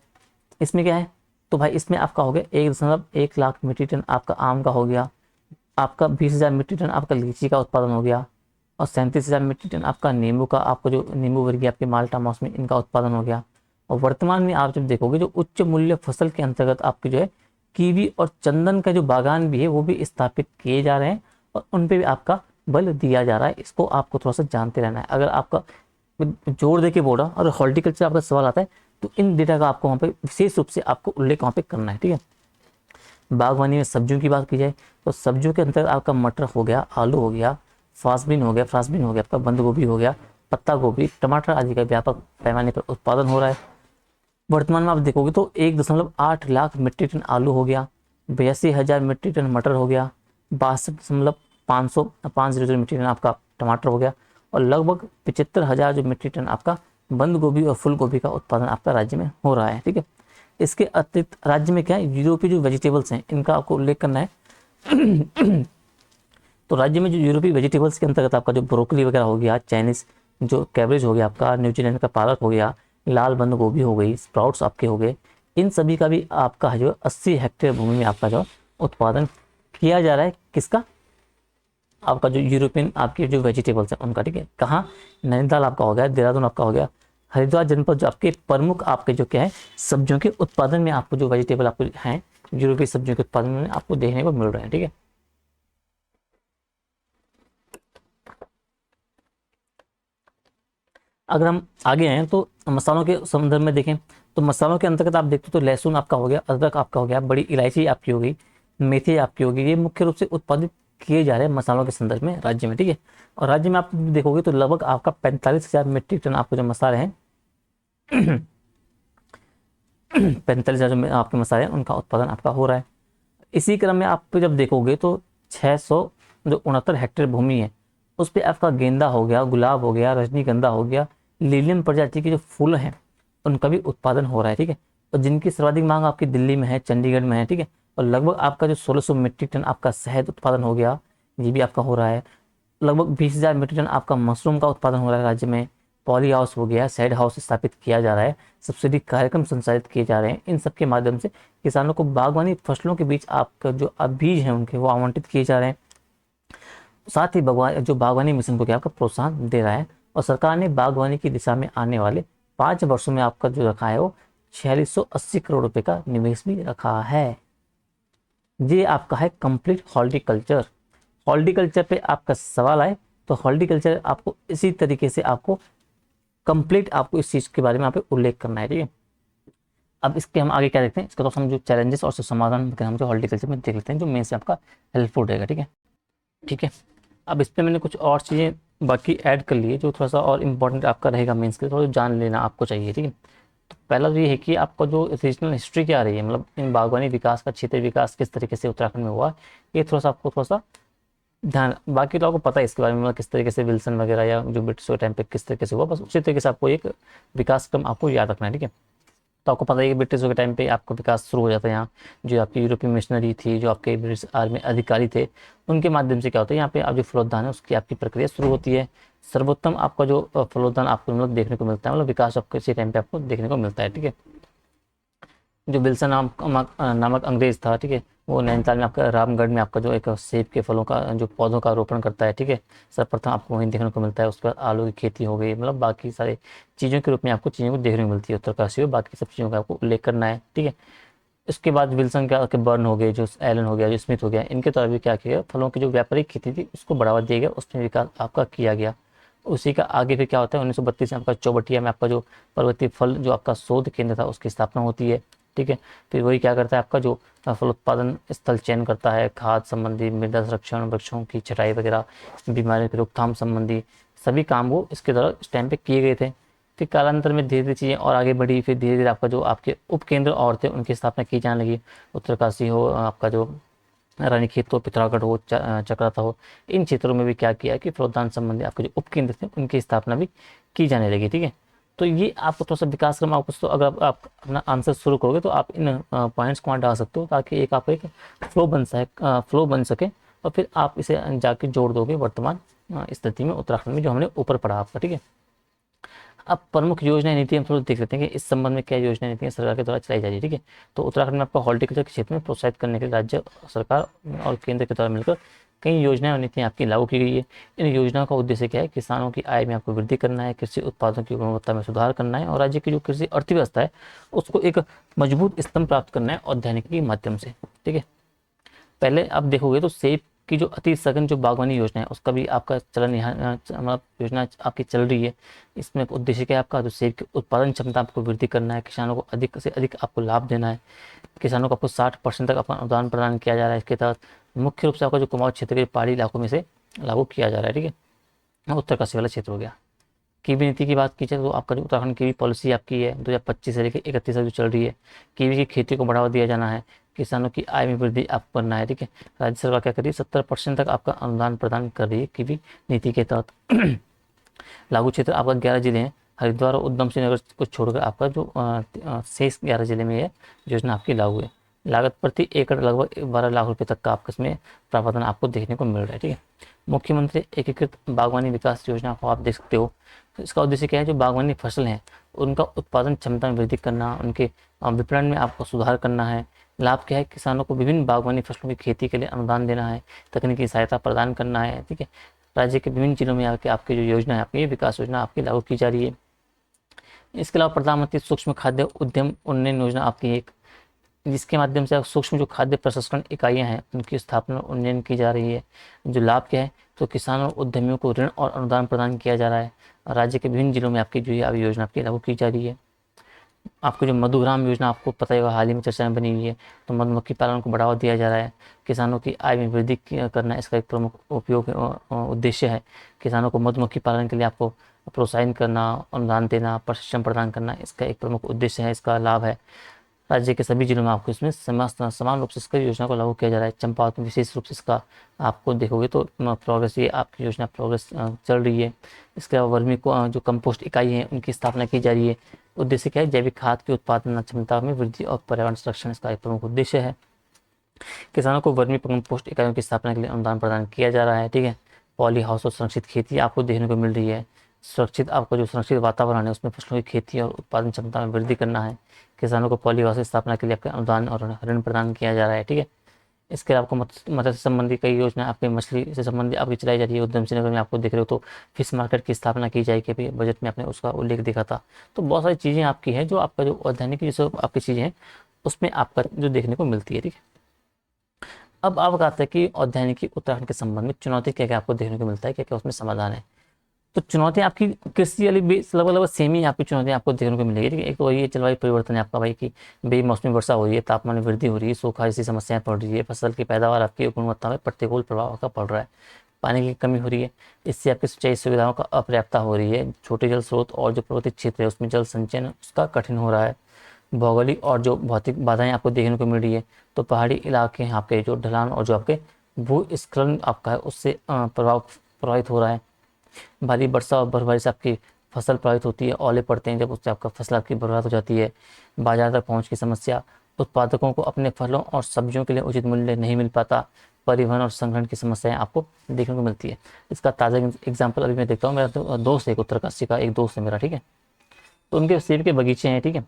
इसमें क्या है, तो भाई इसमें आपका हो गया 1.1 लाख मीट्रिक टन आपका आम का हो गया, आपका 20,000 मीट्रिक टन आपका लीची का उत्पादन हो गया, और 37,000 मीट्रिक टन आपका नींबू का, आपको जो नींबू वर्गीय आपके माल्टा मौसमी इनका उत्पादन हो गया। और वर्तमान में आप जब देखोगे जो उच्च मूल्य फसल के अंतर्गत आपके जो है कीवी और चंदन का जो बागान भी है वो भी स्थापित किए जा रहे हैं, और उन पे भी आपका बल दिया जा रहा है। इसको आपको थोड़ा सा जानते रहना है। अगर आपका जोर दे के बोल रहा और हॉर्टिकल्चर आपका सवाल आता है तो इन डेटा का आपको वहाँ पे विशेष रूप से आपको उल्लेख वहाँ पे करना है, ठीक है। बागवानी में सब्जियों की बात की जाए तो सब्जियों के अंतर्गत आपका मटर हो गया, आलू हो गया, फ्रासबीन हो गया, आपका बंद गोभी हो गया, पत्ता गोभी, टमाटर आदि का व्यापक पैमाने पर उत्पादन हो रहा है। वर्तमान में आप देखोगे तो 1.8 लाख मीट्रिक टन आलू हो गया, 82,000 मीट्रिक टन मटर हो गया, 62,500 मीट्रिक टन आपका टमाटर हो गया, और लगभग 75,000 जो मीट्रिक टन आपका बंद गोभी और फूल गोभी का उत्पादन आपका राज्य में हो रहा है, ठीक है। इसके अतिरिक्त राज्य में क्या है, यूरोपीय जो वेजिटेबल्स हैं इनका आपको उल्लेख करना है। तो राज्य में जो यूरोपीय वेजिटेबल्स के अंतर्गत आपका जो ब्रोकली वगैरह हो गया, चाइनीज जो कैबेज हो गया, आपका न्यूजीलैंड का पालक हो गया, लाल बंद गोभी हो गई, स्प्राउट्स आपके हो गए, इन सभी का भी आपका जो 80 हेक्टेयर भूमि में आपका जो उत्पादन किया जा रहा है। किसका? आपका जो यूरोपियन आपके जो वेजिटेबल्स हैं उनका, ठीक है। कहाँ? नैनीताल आपका हो गया, देहरादून आपका हो गया, हरिद्वार जनपद जो आपके प्रमुख आपके जो क्या है सब्जियों के उत्पादन में आपको जो वेजिटेबल आपको हैं यूरोपीय सब्जियों के उत्पादन में आपको देखने को मिल रहे हैं, ठीक है। अगर हम आगे आए तो मसालों के संदर्भ में देखें तो मसालों के अंतर्गत आप देखते हो तो लहसुन आपका हो गया, अदरक आपका हो गया, बड़ी इलायची आपकी होगी, मेथी आपकी होगी, ये मुख्य रूप से उत्पादित किए जा रहे हैं मसालों के संदर्भ में राज्य में, ठीक है। और राज्य में आप देखोगे तो लगभग आपका 45,000 मीट्रिक टन आपको जो मसाले हैं 45,000 जो आपके मसाले हैं उनका उत्पादन आपका हो रहा है। इसी क्रम में आप जब देखोगे तो 669 हेक्टेयर भूमि है, उस पर आपका गेंदा हो गया, गुलाब हो गया, रजनीगंधा हो गया, लिलियम प्रजाति के जो फूल हैं उनका भी उत्पादन हो रहा है, ठीक है। और जिनकी सर्वाधिक मांग आपकी दिल्ली में है, चंडीगढ़ में है, ठीक है। और लगभग आपका जो 1600 मीट्रिक टन आपका शहद उत्पादन हो गया, ये भी आपका हो रहा है। लगभग 20,000 मीट्रिक टन आपका मशरूम का उत्पादन हो रहा है राज्य में। पॉली हाउस हो गया, शेड हाउस स्थापित किया जा रहा है, सब्सिडी कार्यक्रम संचालित किए जा रहे हैं। इन सब के माध्यम से किसानों को बागवानी फसलों के बीच आपका जो बीज है उनके वो आवंटित किए जा रहे हैं। साथ ही जो बागवानी मिशन को क्या आपका प्रोत्साहन दे रहा है। और सरकार ने बागवानी की दिशा में आने वाले 5 वर्षों में आपका जो रखा है वो 4680 करोड़ रुपए का निवेश भी रखा है। ये आपका है कंप्लीट हॉर्टिकल्चर। हॉर्टिकल्चर पे आपका सवाल आए तो हॉर्टिकल्चर आपको इसी तरीके से आपको कंप्लीट आपको इस चीज के बारे में यहाँ पे उल्लेख करना है, ठीक है। अब इसके हम आगे क्या देखते हैं, इसका तो हम जो चैलेंजेस और समाधान हम जो हॉर्टिकल्चर में देख लेते हैं जो मेन से आपका हेल्पफुल रहेगा, ठीक है। ठीक है, अब इस पर मैंने कुछ और चीज़ें बाकी ऐड कर लिए जो थोड़ा सा और इम्पोर्टेंट आपका रहेगा मेंस के लिए, थोड़ा जान लेना आपको चाहिए, ठीक है। तो पहला तो ये है कि आपका जो रीजनल हिस्ट्री क्या रही है, मतलब इन बागवानी विकास का क्षेत्रीय विकास किस तरीके से उत्तराखंड में हुआ, ये थोड़ा सा आपको थोड़ा सा ध्यान, बाकी तो आपको पता है इसके बारे में, मतलब किस तरीके से विल्सन वगैरह या जो ब्रिटिश के टाइम पे किस तरीके से हुआ, बस उसी तरीके से आपको एक विकास क्रम आपको याद रखना है, ठीक है। तो आपको पता है कि ब्रिटिशों के टाइम पे आपका विकास शुरू हो जाता है यहाँ, जो आपकी यूरोपीय मिशनरी थी, जो आपके ब्रिटिश आर्मी अधिकारी थे, उनके माध्यम से क्या होता है यहाँ पे आप जो फलोद्यान है उसकी आपकी प्रक्रिया शुरू होती है। सर्वोत्तम आपका जो फलोद्यान आपको मतलब देखने को मिलता है, मतलब विकास आपको इसी टाइम पे आपको देखने को मिलता है, ठीक है। जो विल्सन नामक अंग्रेज था, ठीक है, वो नैनीताल में आपका रामगढ़ में आपका जो एक सेब के फलों का जो पौधों का रोपण करता है, ठीक है। सर्वप्रथम आपको वहीं देखने को मिलता है। उसके बाद आलू की खेती हो गई, मतलब बाकी सारे चीज़ों के रूप में आपको चीज़ों को देखने को मिलती है उत्तरकाशी में, बाकी सब चीज़ों का आपको उल्लेख करना है, ठीक है। इसके बाद विल्सन के बर्न हो गए, जो एलन हो गया, जो स्मिथ हो गया, इनके द्वारा भी क्या किया गया, फलों की जो व्यापारिक खेती थी उसको बढ़ावा दिया गया, उसमें विकास आपका किया गया। उसी का आगे फिर क्या होता है 1932 में आपका चौबटिया में आपका जो पर्वतीय फल जो आपका शोध केंद्र था उसकी स्थापना होती है, ठीक है। फिर वही क्या करता है आपका जो फल उत्पादन स्थल चयन करता है, खाद संबंधी, मृदा संरक्षण, वृक्षों की छटाई वगैरह, बीमारियों की रोकथाम संबंधी सभी काम वो इसके द्वारा इस टाइम पे किए गए थे। फिर कालांतर में धीरे धीरे चीज़ें और आगे बढ़ी, फिर धीरे धीरे आपका जो आपके उप केंद्र और थे उनकी स्थापना की जाने लगी। उत्तरकाशी हो, आपका जो रानीखेत हो, पिथौरागढ़ हो, चक्राता हो, इन क्षेत्रों में भी क्या किया कि फलोद्यान संबंधी आपके जो उप केंद्र थे उनकी स्थापना भी की जाने लगी, ठीक है। तो ये आपको थोड़ा सा विकास क्रम आपको, तो अगर आप अपना आंसर शुरू करोगे तो आप इन पॉइंट्स को वहाँ डाल सकते हो ताकि एक आपको एक फ्लो बन सके, और फिर आप इसे जाके जोड़ दोगे वर्तमान स्थिति में उत्तराखंड में जो हमने ऊपर पढ़ा आपका, ठीक है। अब प्रमुख योजना नीति हम थोड़ा देख लेते हैं कि इस संबंध में क्या योजना नीतियां सरकार के द्वारा चलाई जा रही है, ठीक है। तो उत्तराखंड में आपका हॉर्टिकल्चर के क्षेत्र में प्रोत्साहित करने के लिए राज्य सरकार और केंद्र के द्वारा मिलकर कई योजनाएं और नीतियां आपकी लागू की गई है। इन योजनाओं का उद्देश्य क्या है? किसानों की आय में आपको वृद्धि करना है, कृषि उत्पादों की गुणवत्ता में सुधार करना है और राज्य की जो कृषि अर्थव्यवस्था है उसको एक मजबूत स्तंभ प्राप्त करना है औद्यानिकी के माध्यम से। ठीक है, पहले आप देखोगे तो सेब की जो अति सघन जो बागवानी योजना है उसका भी आपका चलन यहाँ मतलब योजना आपकी चल रही है। इसमें उद्देश्य क्या है आपका? जो सेब की उत्पादन क्षमता आपको वृद्धि करना है, किसानों को अधिक से अधिक आपको लाभ देना है, किसानों को आपको 60% तक आपका अनुदान प्रदान किया जा रहा है। इसके तहत मुख्य रूप से आपका जो कुमाऊं क्षेत्र के पहाड़ी इलाकों में से लागू किया जा रहा है। ठीक है, उत्तरकाशी वाला क्षेत्र हो गया। कीवी नीति की बात की जाए तो आपका जो उत्तराखंड कीवी पॉलिसी आपकी है 2025 से लेकर 31 तक जो चल रही है, कीवी की खेती को बढ़ावा दिया जाना है, किसानों की आय में वृद्धि आपको करना है। ठीक है, राज्य सरकार क्या कर रही है? 70% तक आपका अनुदान प्रदान कर रही है कीवी नीति के तहत। लागू क्षेत्र आपका 11 जिले हैं, हरिद्वार और उधम सिंह नगर को छोड़कर आपका जो शेष 11 जिले में यह योजना आपकी लागू है। लागत प्रति एकड़ लगभग 12 लाख रुपए तक का आपका इसमें प्रावधान आपको देखने को मिल रहा है। ठीक है, मुख्यमंत्री एकीकृत बागवानी विकास योजना को आप देख सकते हो। तो इसका उद्देश्य क्या है? जो बागवानी फसल है उनका उत्पादन क्षमता में वृद्धि करना, उनके विपणन में आपको सुधार करना है। लाभ क्या है? किसानों को विभिन्न बागवानी फसलों की खेती के लिए अनुदान देना है, तकनीकी सहायता प्रदान करना है। ठीक है, राज्य के विभिन्न जिलों में आके आपकी जो योजना है आपकी विकास योजना आपकी लागू की जा रही है। इसके अलावा प्रधानमंत्री सूक्ष्म खाद्य उद्यम उन्नयन योजना आपकी एक, जिसके माध्यम से सूक्ष्म जो खाद्य प्रसंस्करण इकाइयां हैं उनकी स्थापना और उन्नयन की जा रही है। जो लाभ क्या है? तो किसानों और उद्यमियों को ऋण और अनुदान प्रदान किया जा रहा है। राज्य के विभिन्न जिलों में आपकी जो है अभी योजना आपकी लागू की जा रही है। आपको जो मधुग्राम योजना आपको पता ही होगा, हाल ही में चर्चा में बनी हुई है। तो मधुमक्खी पालन को बढ़ावा दिया जा रहा है, किसानों की आय में वृद्धि करना इसका एक प्रमुख उपयोग उद्देश्य है। किसानों को मधुमक्खी पालन के लिए आपको प्रोत्साहन करना, अनुदान देना, प्रशिक्षण प्रदान करना इसका एक प्रमुख उद्देश्य है, इसका लाभ है। राज्य के सभी जिलों में आपको इसमें समान रूप से इसका योजना को लागू किया जा रहा है। चंपावत में विशेष रूप से इसका आपको देखोगे तो प्रोग्रेस, ये आपकी योजना प्रोग्रेस चल रही है। इसके अलावा वर्मी को जो कंपोस्ट इकाई है उनकी स्थापना की जा रही है। उद्देश्य क्या है? जैविक खाद की उत्पादन क्षमता में वृद्धि और पर्यावरण संरक्षण इसका एक प्रमुख उद्देश्य है। किसानों को वर्मी कंपोस्ट इकाइयों की स्थापना के लिए अनुदान प्रदान किया जा रहा है। ठीक है, पॉली हाउस और सुरक्षित खेती आपको देखने को मिल रही है। सुरक्षित आपका जो सुरक्षित वातावरण है उसमें फसलों की खेती और उत्पादन क्षमता में वृद्धि करना है। किसानों को पॉली हाउस की स्थापना के लिए आपका अनुदान और ऋण प्रदान किया जा रहा है। ठीक है, इसके अलावा आपको मत्स्य से संबंधित कई योजना आपकी मछली से संबंधित आपकी चलाई जा रही है। उधम सिंह नगर में आपको देख रहे हो तो फिश मार्केट की स्थापना की जाएगी, अभी बजट में आपने उसका उल्लेख देखा था। तो बहुत सारी चीज़ें आपकी हैं जो आपका जो औद्यानिक जो सब आपकी चीज़ें हैं उसमें आपका जो देखने को मिलती है। ठीक है, अब आप कहते हैं कि औद्यानिकी उत्तराखंड के संबंध में चुनौती क्या क्या आपको देखने को मिलता है, क्या क्या उसमें समाधान है। तो चुनौतियाँ आपकी कृषि वाली लगभग लगभग सेम ही आपकी चुनौतियाँ आपको देखने को मिलेगी। ठीक है, एक तो वही जलवायु परिवर्तन है आपका भाई की बेमौसमी वर्षा हो रही है, तापमान में वृद्धि हो रही है, सूखा जैसी समस्याएं पड़ रही है, फसल की पैदावार आपकी गुणवत्ता में प्रतिकूल प्रभाव का पड़ रहा है, पानी की कमी हो रही है, इससे आपकी सिंचाई सुविधाओं का अपर्याप्तता हो रही है, छोटे जल स्रोत और जो पर्वतीय क्षेत्र है उसमें जल संचयन उसका कठिन हो रहा है, भौगोलिक और जो भौतिक बाधाएं आपको देखने को मिल रही है। तो पहाड़ी इलाके हैं आपके जो ढलान और जो आपके भूस्खलन आपका है उससे प्रभावित हो रहा है। भारी वर्षा और बर्फबारी से आपकी फसल प्रभावित होती है, ओले पड़ते हैं जब उससे आपका फसल आपकी बर्बाद हो जाती है। बाजार तक पहुंच की समस्या, उत्पादकों को अपने फलों और सब्जियों के लिए उचित मूल्य नहीं मिल पाता, परिवहन और संग्रहण की समस्याएं आपको देखने को मिलती है। इसका ताज़ा एग्जाम्पल अभी मैं देखता हूँ, मेरा दोस्त है एक उत्तरकाशी का एक दोस्त है मेरा। ठीक है, तो उनके सेब के बगीचे हैं। ठीक है,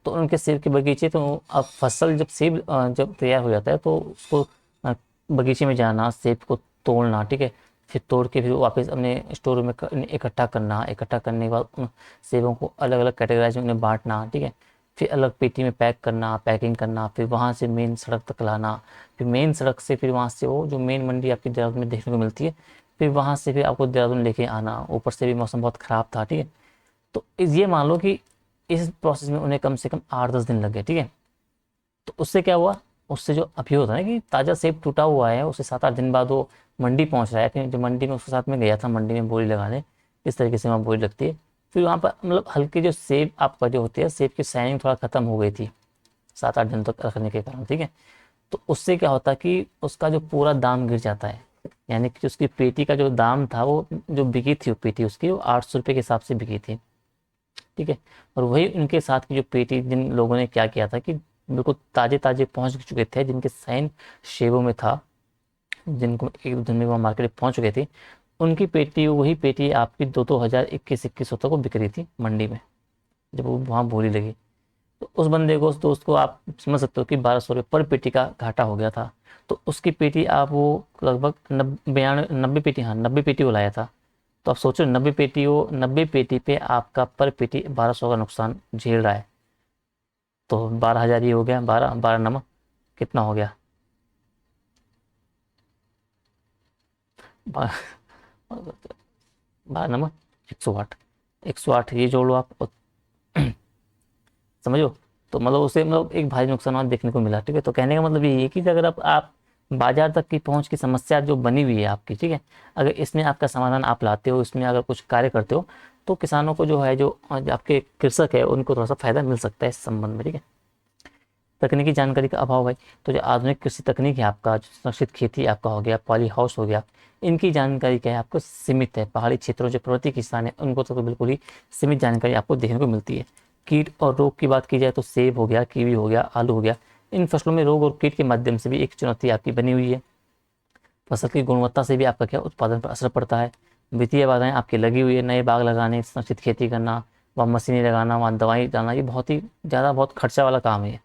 तो उनके सेब के बगीचे, तो अब फसल जब सेब जब तैयार हो जाता है तो उसको बगीचे में जाना, सेब को तोड़ना, ठीक है, फिर तोड़ के फिर वापस अपने स्टोर में इकट्ठा करना, इकट्ठा करने के बाद उन सेबों को अलग अलग कैटेगराइज में उन्हें बांटना, ठीक है, फिर अलग पेटी में पैक करना, पैकिंग करना, फिर वहाँ से मेन सड़क तक लाना, फिर मेन सड़क से फिर वहाँ से वो जो मेन मंडी आपकी देहरादून में देखने को मिलती है, फिर वहाँ से फिर आपको देहरादून लेके आना। ऊपर से भी मौसम बहुत ख़राब था। ठीक है, तो ये मान लो कि इस प्रोसेस में उन्हें कम से कम 8-10 दिन लग गए। ठीक है, तो उससे क्या हुआ, उससे जो अभी होता है ना कि ताज़ा सेब टूटा हुआ है उससे 7-8 दिन बाद वो मंडी पहुंच रहा है। फिर जो मंडी में उसके साथ में गया था मंडी में बोली लगाने, इस तरीके से वहाँ बोली लगती है। फिर वहाँ पर मतलब हल्की जो सेब आपका जो होती है, सेब की शाइनिंग थोड़ा ख़त्म हो गई थी 7-8 दिन तक रखने के कारण। ठीक है, तो उससे क्या होता है कि उसका जो पूरा दाम गिर जाता है, यानी कि उसकी पेटी का जो दाम था वो जो बिकी थी वो पेटी उसकी वो 800 रुपये के हिसाब से बिकी थी। ठीक है, और वही उनके साथ की जो पेटी जिन लोगों ने क्या किया था कि बिल्कुल ताजे ताजे पहुंच चुके थे, जिनके साइन शेबों में था, जिनको एक दो दिन में वो मार्केट में पहुंच चुके थे, उनकी पेटी वही पेटी आपकी 2021 तक को बिक रही थी मंडी में जब वो वहाँ बोली लगी। तो उस बंदे को, उस दोस्त को आप समझ सकते हो कि 1200 रुपये पर पेटी का घाटा हो गया था। तो उसकी पेटी आप वो लगभग 90 पेटी, हाँ 90 पेटी वो लाया था। तो आप सोचो 90 पेटी पे आपका पर पेटी 1200 का नुकसान झेल रहा है। तो 12,000 ये हो गया, 12 नमक कितना हो गया, 12 नंबर 108, 108 ये जोड़ लो आप समझो। तो मतलब उसे मतलब एक भारी नुकसान देखने को मिला। ठीक है, तो कहने का मतलब ये है कि अगर आप बाजार तक की पहुंच की समस्या जो बनी हुई है आपकी, ठीक है, अगर इसमें आपका समाधान आप लाते हो, इसमें अगर कुछ कार्य करते हो, तो किसानों को जो है, जो आपके कृषक है, उनको थोड़ा सा फायदा मिल सकता है इस संबंध में। ठीक है, तकनीकी जानकारी का अभाव है, तो जो आधुनिक कृषि तकनीक है आपका, जो सुरक्षित खेती आपका हो गया, पॉली हाउस हो गया, इनकी जानकारी क्या है आपको सीमित है। पहाड़ी क्षेत्रों जो पर्वतीय किसान है उनको तो बिल्कुल ही सीमित जानकारी आपको देखने को मिलती है। कीट और रोग की बात की जाए तो सेब हो गया, कीवी हो गया, आलू हो गया, इन फसलों में रोग और कीट के माध्यम से भी एक चुनौती आपकी बनी हुई है। फसल की गुणवत्ता से भी आपका क्या उत्पादन पर असर पड़ता है। वित्तीय बाधाएं आपकी लगी हुई है, नए बाग लगाने, संरक्षित खेती करना, वहाँ मशीनें लगाना, वहाँ दवाई डालना, ये बहुत ही ज़्यादा बहुत खर्चा वाला काम है।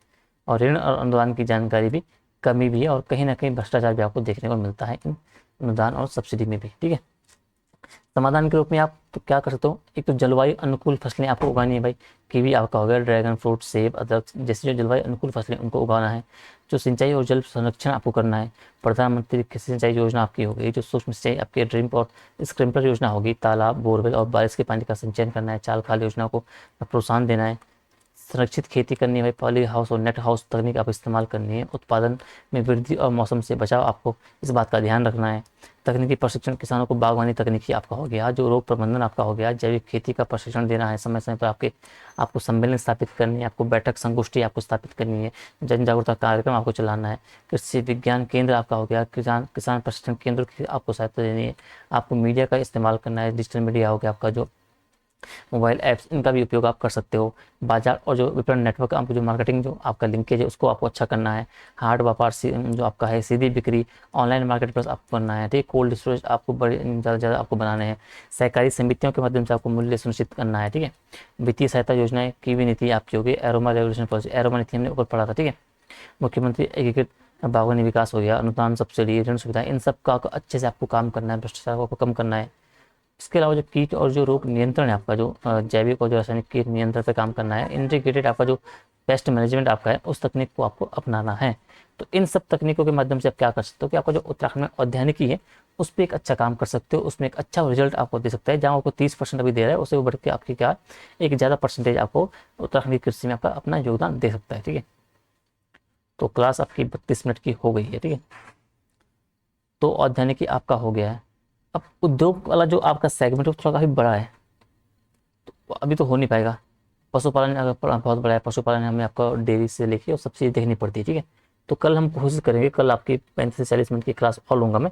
और ऋण और अनुदान की जानकारी भी कमी भी है, और कहीं ना कहीं भ्रष्टाचार भी आपको देखने को मिलता है इन अनुदान और सब्सिडी में भी। ठीक है, समाधान के रूप में आप तो क्या कर सकते हो, एक तो जलवायु अनुकूल फसलें आपको उगानी है भाई। कीवी आपका हो गया, ड्रैगन फ्रूट, सेब, अदरक जैसे जो जलवायु अनुकूल फसलें उनको उगाना है। जो सिंचाई और जल संरक्षण आपको करना है, प्रधानमंत्री कृषि सिंचाई योजना आपकी हो गई। जो सूक्ष्म सिंचाई आपकी ड्रिप और स्प्रिंकलर योजना होगी, तालाब, बोरवेल और बारिश के पानी का संचयन करना है। चाल खाल योजना को प्रोत्साहन देना है। संरक्षित खेती करनी है भाई, पॉली हाउस और नेट हाउस तकनीक आप इस्तेमाल करनी है। उत्पादन में वृद्धि और मौसम से बचाव, आपको इस बात का ध्यान रखना है। तकनीकी प्रशिक्षण किसानों को, बागवानी तकनीकी आपका हो गया, जो रोग प्रबंधन आपका हो गया, जैविक खेती का प्रशिक्षण देना है। समय समय पर आपको सम्मेलन स्थापित करनी है, आपको बैठक संगोष्ठी आपको स्थापित करनी है, जन जागरूकता कार्यक्रम आपको चलाना है। कृषि विज्ञान केंद्र आपका हो गया, किसान प्रशिक्षण केंद्र की आपको सहायता देनी है। आपको मीडिया का इस्तेमाल करना है, डिजिटल मीडिया हो गया आपका, जो मोबाइल ऐप्स, इनका भी उपयोग आप कर सकते हो। बाजार और जो विपणन नेटवर्क, आपको जो मार्केटिंग जो आपका लिंकेज है उसको आपको अच्छा करना है। हाट व्यापार जो आपका है, सीधी बिक्री, ऑनलाइन मार्केट प्लेस आपको करना है। ठीक, कोल्ड स्टोरेज आपको बड़े ज़्यादा ज़्यादा आपको बनाने हैं। सहकारी समितियों के माध्यम से आपको मूल्य सुनिश्चित करना है। ठीक है, वित्तीय सहायता योजनाएं की भी नीति आपकी होगी। एरोमा रेगुलेशन पॉलिसी, एरोमा नीति हमने ऊपर पढ़ा था। ठीक है, मुख्यमंत्री एकीकृत बागवानी विकास हो गया, अनुदान, सब्सिडी, ऋण सुविधा, इन सब का अच्छे से आपको काम करना है, भ्रष्टाचार को कम करना है। इसके अलावा जो कीट और जो रोग नियंत्रण है आपका, जो जैविक और जो रासायनिक कीट नियंत्रण पर काम करना है। इंटीग्रेटेड आपका जो पेस्ट मैनेजमेंट आपका है, उस तकनीक को आपको अपनाना है। तो इन सब तकनीकों के माध्यम से आप क्या कर सकते हो कि आपका जो उत्तराखंड में औद्यानिकी है उस पर एक अच्छा काम कर सकते हो, उसमें एक अच्छा रिजल्ट आपको दे सकता है। जहाँ आपको 30% अभी दे रहा है, उससे बढ़ के आपकी क्या एक ज़्यादा परसेंटेज आपको उत्तराखंड की कृषि में आपका अपना योगदान दे सकता है। ठीक है, तो क्लास आपकी 32 मिनट की हो गई है। ठीक है, तो औद्यानिकी आपका हो गया है। अब उद्योग वाला जो आपका सेगमेंट है वो थोड़ा काफ़ी बड़ा है, तो अभी तो हो नहीं पाएगा। पशुपालन अगर बहुत बड़ा है, पशुपालन हमें आपका डेयरी से लेके और सब चीज़ देखनी पड़ती है। ठीक है, तो कल हम कोशिश करेंगे, कल आपकी 35 से 40 मिनट की क्लास और लूँगा मैं,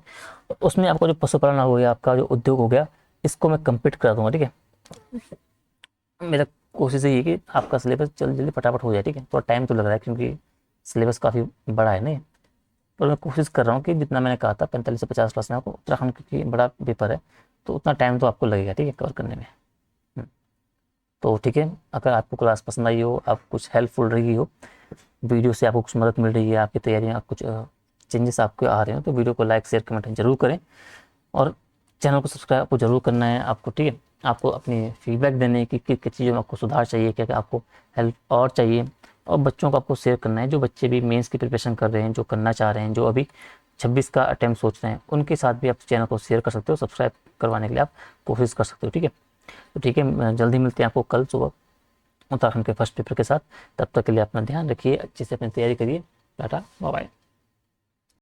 उसमें आपका जो पशुपालन हो गया, आपका जो उद्योग हो गया, इसको मैं कंप्लीट करा दूंगा। ठीक है, मेरा कोशिश यही है कि आपका सिलेबस जल्दी जल्दी फटाफट हो जाए। ठीक है, थोड़ा टाइम तो लग रहा है क्योंकि सिलेबस काफ़ी बड़ा है नहीं, पर मैं कोशिश कर रहा हूँ कि जितना मैंने कहा था 45 से 50 क्लास में आपको उत्तराखंड, क्योंकि बड़ा पेपर है तो उतना टाइम तो आपको लगेगा। ठीक है, कवर करने में। हम्म, तो ठीक है, अगर आपको क्लास पसंद आई हो, आप कुछ हेल्पफुल रही हो, वीडियो से आपको कुछ मदद मिल रही है, आपकी तैयारियाँ कुछ चेंजेस आपके आ रहे हो, तो वीडियो को लाइक शेयर कमेंट जरूर करें, और चैनल को सब्सक्राइब आपको जरूर करना है आपको। ठीक है, आपको अपनी फीडबैक देने की किस चीज़ों में आपको सुधार चाहिए, क्या क्या आपको हेल्प और चाहिए, और बच्चों को आपको शेयर करना है। जो बच्चे भी मेंस की प्रिपरेशन कर रहे हैं, जो करना चाह रहे हैं, जो अभी 26 का अटैम्प्ट सोच रहे हैं, उनके साथ भी आप चैनल को शेयर कर सकते हो, सब्सक्राइब करवाने के लिए आप कोशिश कर सकते हो। ठीक है, तो ठीक है, जल्दी मिलते हैं आपको कल सुबह उत्तराखंड के फर्स्ट पेपर के साथ। तब तक के लिए अपना ध्यान रखिए, अच्छे से अपनी तैयारी करिए। Tata, bye bye.